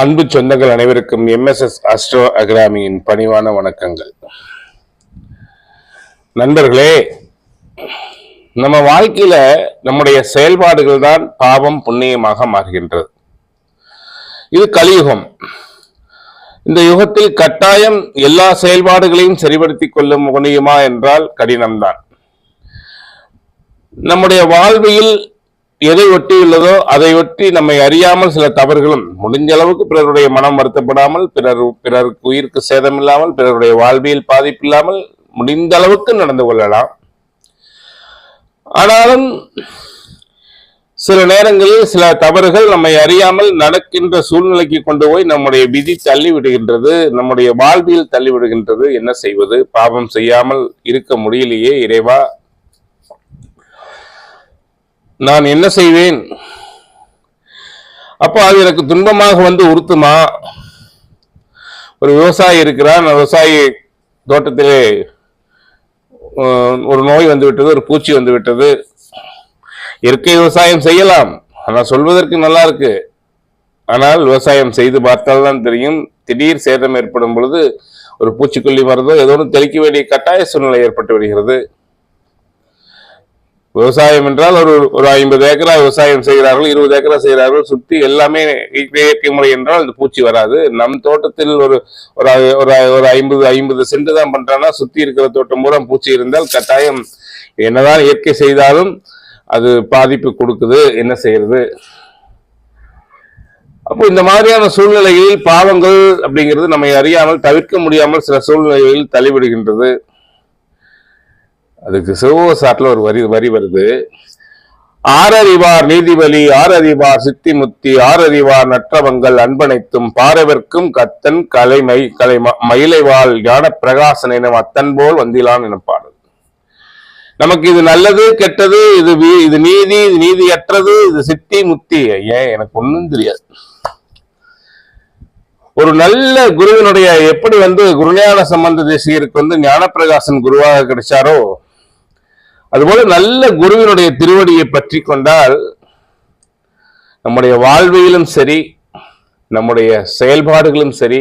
அன்பு சொந்தங்கள் அனைவருக்கும் MSS அஸ்ட்ரோ அகாடமியின் பணிவான வணக்கங்கள். நண்பர்களே, நம்ம வாழ்க்கையில நம்முடைய செயல்பாடுகள் தான் பாவம் புண்ணியமாக மாறுகின்றது. இது கலியுகம். இந்த யுகத்தில் கட்டாயம் எல்லா செயல்பாடுகளையும் சரிபடுத்திக் கொள்ள முடியுமா என்றால் கடினம்தான். நம்முடைய வாழ்வில் எதை ஒட்டி உள்ளதோ அதை ஒட்டி நம்மை அறியாமல் சில தவறுகளும், முடிஞ்ச அளவுக்கு பிறருடைய மனம் வருத்தப்படாமல், பிறருக்கு உயிருக்கு சேதம் இல்லாமல், பிறருடைய வாழ்வியல் பாதிப்பு இல்லாமல் முடிந்த அளவுக்கு நடந்து கொள்ளலாம். ஆனாலும் சில நேரங்களில் சில தவறுகள் நம்மை அறியாமல் நடக்கின்ற சூழ்நிலைக்கு கொண்டு போய் நம்முடைய விதி தள்ளி விடுகின்றது, நம்முடைய வாழ்வியல் தள்ளி விடுகின்றது. என்ன செய்வது? பாவம் செய்யாமல் இருக்க முடியலையே இறைவா, நான் என்ன செய்வேன்? அப்போ அது எனக்கு துன்பமாக வந்து உறுத்துமா? ஒரு விவசாயி இருக்கிறான், விவசாயி தோட்டத்திலே ஒரு நோய் வந்து விட்டது, ஒரு பூச்சி வந்து விட்டது. இயற்கை விவசாயம் செய்யலாம், ஆனால் சொல்வதற்கு நல்லா இருக்கு. ஆனால் விவசாயம் செய்து பார்த்தால்தான் தெரியும், திடீர் சேதம் ஏற்படும் பொழுது ஒரு பூச்சிக்கொல்லி மருந்தோ ஏதோ தெளிக்க வேண்டிய கட்டாய சூழ்நிலை ஏற்பட்டு வருகிறது. விவசாயம் என்றால் ஒரு 50 ஏக்கரா விவசாயம் செய்கிறார்கள், 20 ஏக்கரா செய்கிறார்கள், சுற்றி எல்லாமே இயற்கை முறை என்றால் அந்த பூச்சி வராது. நம் தோட்டத்தில் ஒரு 50 சென்ட் தான் பண்றாங்கன்னா சுத்தி இருக்கிற தோட்டம் பூரா பூச்சி இருந்தால் கட்டாயம் என்னதான் இயற்கை செய்தாலும் அது பாதிப்பு கொடுக்குது. என்ன செய்யறது? அப்போ இந்த மாதிரியான சூழ்நிலைகளில் பாவங்கள் அப்படிங்கிறது நம்மை அறியாமல் தவிர்க்க முடியாமல் சில சூழ்நிலைகளில் தள்ளிவிடுகின்றது. அதுக்கு சிவசாட்டில் ஒரு வரி வருது. ஆரறிவார் நீதிபலி, ஆரறிவார் சித்தி முத்தி, ஆரறிவார் நற்றவங்கள் அன்பனைத்தும் பாரவர்க்கும் கத்தன் மயிலைவாள் ஞான பிரகாசனும் அத்தன் போல் வந்திலான் என பாடல். நமக்கு இது நல்லது கெட்டது, இது நீதி, இது நீதியற்றது, இது சித்தி முத்தி, ஏன் எனக்கு ஒன்றும் தெரியாது. ஒரு நல்ல குருவினுடைய எப்படி குருஞான சம்பந்த தேசிகருக்கு ஞானப்பிரகாசன் குருவாக கிடைச்சாரோ, அதுபோல நல்ல குருவினுடைய திருவடியை பற்றி கொண்டால் நம்முடைய வாழ்விலும் சரி, நம்முடைய செயல்பாடுகளும் சரி,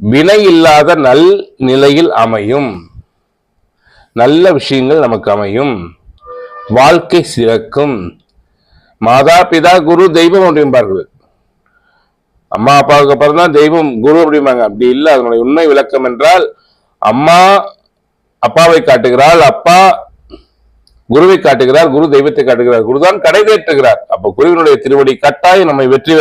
வினை இல்லாத நல் நிலையில் அமையும். நல்ல விஷயங்கள் நமக்கு அமையும், வாழ்க்கை சிறக்கும். மாதா பிதா குரு தெய்வம் அப்படிம்பார்கள். அம்மா அப்பாவுக்கு அப்புறம் தான் தெய்வம் குரு அப்படிம்பாங்க. அப்படி இல்லை. அதனுடைய உண்மை விளக்கம் என்றால், அம்மா அப்பாவை காட்டுகிறாள், அப்பா குருவை காட்டுகிறார், குரு தெய்வத்தை காட்டுகிறார், குருதான் கடை தேற்றுகிறார். அப்ப குருவினுடைய திருவடி கட்டாயம் நம்மை வெற்றி